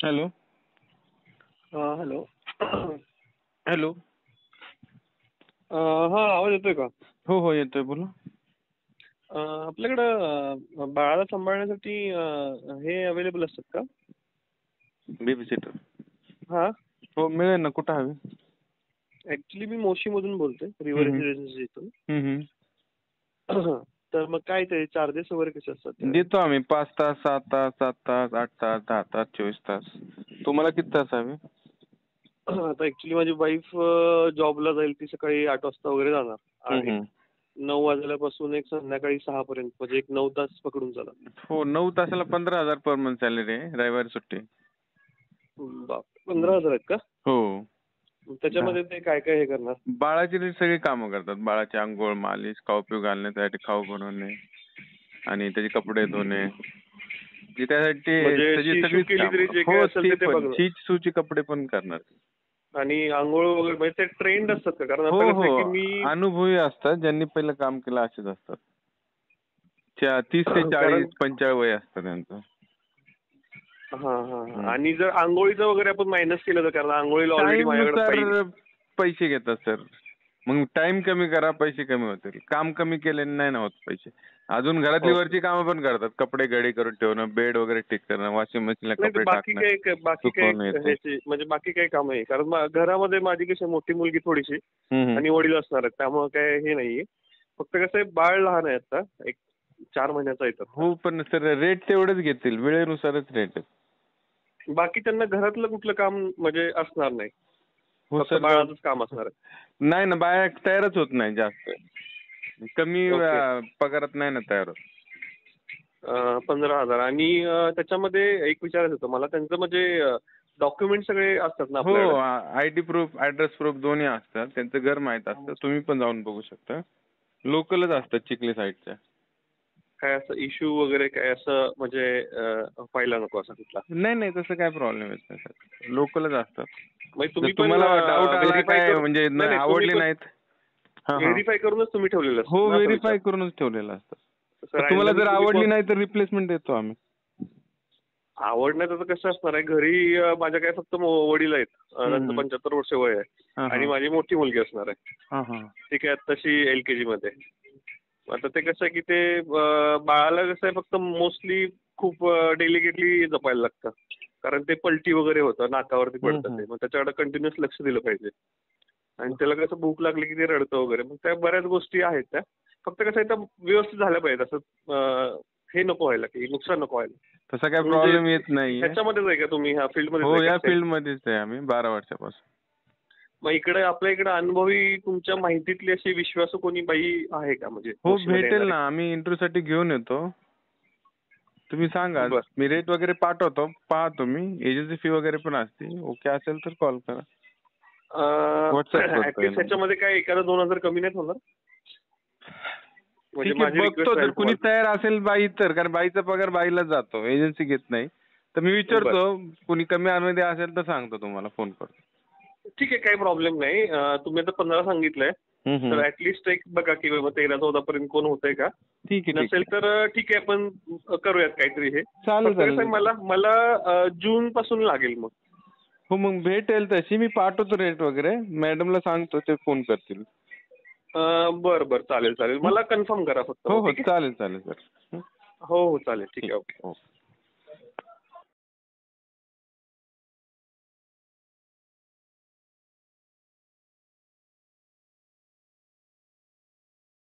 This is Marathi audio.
हॅलो. हॅलो. हॅलो. हा, आवाज येतोय का? हो हो येतोय, बोला. आपल्याकडं बाळाला सांभाळण्यासाठी हे अवेलेबल असतात का? Baby sitter. हा. हो मिळेल ना, कुठं हवी? ऍक्च्युली मी मोशीमधून बोलतोय, रिव्हर हम्म, रेसिडेन्सीतून. हम्म. तर मग काय ते चार्जेस वगैरे कसे असतात ते? देतो आम्ही 5 तास, 7 तास, 7 तास, 8 तास, 10 तास, 24 तास. तुम्हाला किती तास हवे? आता ऍक्च्युली माझी वाईफ जॉबला जाईल, ती सकाळी 8 वाजता वगैरे जाणार आणि 9 वाजल्यापासून एक संध्याकाळी 6 पर्यंत, म्हणजे एक 9 तास पकडून चला. हो, 9 तासाला 15,000 पर मंथ सॅलरी आहे, रविवारी सुट्टी. बाप, 15,000 आहेत का? हो. त्याच्यामध्ये ते काय काय हे करणार? बाळाची सगळी कामं करतात. बाळाची अंघोळ, मालिश, खाऊ पिऊ घालणे, त्यासाठी खाऊ बनवणे आणि त्याचे कपडे धुणे. त्यासाठी म्हणजे त्याची शी शू सगळीच केली तरी कामं. जे काय हो, असेल ते ते पण बघणार. शीच सूची कपडे पण करणार. आणि आंघोळ वगैरे म्हणजे ते ट्रेंड असतात का? कारण हो आता कसं हो, आहे की मी अनुभवी असतात, ज्यांनी पहिलं काम केलं असेच असतात. 30 ते कारण 40-45 वय असतं त्यांचं. हा हा. आणि जर आंघोळीचं वगैरे आपण मायनस केलं तर, कारण आंघोळीला ऑलरेडी टाइम माझ्याकडे नुसार बाई. पैसे घेतात सर. मग टाइम कमी करा, पैसे कमी होतील. काम कमी केले नाही ना होत पैसे. अजून घरातली ओके. वरची कामं पण करतात. कपडे घडी करून ठेवणं, बेड वगैरे ठीक करणं, वॉशिंग मशीनला नाही, कपडे बाकी टाकणं, काही सुकवणं येते. ह्याची म्हणजे बाकी काही काम आहे, कारण घरामध्ये माझी कशी मोठी मुलगी थोडीशी हम्म. आणि वडील असणार आहेत, त्यामुळे काय हे नाहीये. फक्त कसं आहे, बाळ लहान आहे आता, एक 4 महिन्याचा आहे आता. हो, पण सर रेट तेवढेच घेतील, वेळेनुसारच रेट आहेत. बाकी त्यांना घरातलं कुठलं काम म्हणजे असणार नाही, हो फक्त सर. बाळाचंच काम असणार आहे. नाही ना, बाया तयारच होत नाही जास्त. कमी ओके. पगारात नाही ना तयार होत. 15,000. आणि त्याच्यामध्ये एक विचारायचं होतं मला, त्यांचं म्हणजे डॉक्युमेंट सगळे असतात ना हो, आपल्याकडे? आयडी प्रूफ, ऍड्रेस प्रूफ दोन्ही असतात. त्यांचं घर माहीत असतं, तुम्ही पण जाऊन बघू शकता. लोकलच असतात चिखली साईडच्या. काय असं इश्यू वगैरे काय असं म्हणजे व्हायला नको असं कुठला? नाही नाही, तसं काय प्रॉब्लेम येत नाही सर, लोकलच असतात. म्हणजे जर तुम्ही पण तुम्हाला डाऊट आला व्हेरीफाय काय, करून, म्हणजे नाही नाही, तुम्ही आवडली पण नाहीत. हा हा. व्हेरीफाय करूनच तुम्ही ठेवलेलं हो, असतं ना, असं विचार. व्हेरीफाय करूनच ठेवलेलं असतं. तर तुम्हाला रँडमली जर तुम्ही आवडली नाही तर रिप्लेसमेंट देतो आम्ही. आवडण्याचं तर कसं असणार आहे, घरी माझ्या काय फक्त वडील आहेत, त्यांचं 75 वर्ष वय आहे, हा आणि हा. माझी मोठी मुलगी असणार आहे. हा हा. ठीक आहे, तशी LKG मध्ये. आता ते कसं आहे की ते बाळाला कसं आहे, फक्त मोस्टली खूप डेलिकेटली जपायला लागतं, कारण ते पलटी वगैरे होतं, नाकावरती पडतं ते, मग त्याच्याकडे कंटिन्युअस लक्ष दिलं पाहिजे. आणि त्याला कसं भूक लागली की ते रडतं वगैरे, मग त्या बऱ्याच गोष्टी आहेत त्या. फक्त कसं आहे, तर व्यवस्थित झाल्या पाहिजे, असं हे नको व्हायला, की नुकसान नको व्हायला. तसा काय म्हणजे प्रॉब्लेम येत नाहीये. ह्याच्यामध्येच आहे का तुम्ही, ह्या फील्डमध्येच हो, आहे या का? फील्ड मध्येच आहे आम्ही 12 वर्षापासून. मग इकडे आपल्या इकडे अनुभवी तुमच्या माहितीतली अशी विश्वासू कोणी बाई आहे का, म्हणजे हो, मोशीमध्ये भेटेल येणारी? ना, आम्ही इंटरव्ह्यूसाठी घेऊन येतो. तुम्ही सांगा, बरं. मी रेट वगैरे पाठवतो, पहा तुम्ही. एजन्सी फी वगैरे पण असते. ओके असेल तर कॉल करा. व्हॉट्सअप करतो ऍटलीस्ट ह्याच्यामध्ये काय 1,000-2,000 कमी नाहीत होणार? म्हणजे ठीक आहे, माझी बघतो रिक्वेस्ट जर राहील कुणी तुम्हाला. तयार असेल बाई तर, कारण बाईचा पगार बाईलाच जातो, एजन्सी घेत नाही. तर मी बरं. विचारतो, कुणी कमी मध्ये असेल तर सांगतो, तुम्हाला फोन करतो. ठीक आहे, काही प्रॉब्लेम नाही. तुम्ही आता 15 सांगितलंय, तर ऍटलीस्ट एक बघा की 13-14 पर्यंत कोण होतंय का. ठीक आहे, ठीक नसेल आहे. तर ठीक आहे, आपण करूयात काहीतरी हे. चालेल फक्त कसं आहे, चालेल. मला जून पासून लागेल मग. हो, मग भेटेल तशी, मी पाठवतो रेट वगैरे, मॅडमला सांगतो, ते फोन करतील. बरं बरं, चालेल चालेल. मला कन्फर्म करा फक्त हो मग, हो, ठीक आहे? चालेल चालेल सर. हो हो, चालेल, ठीक आहे, ओके. ठीक.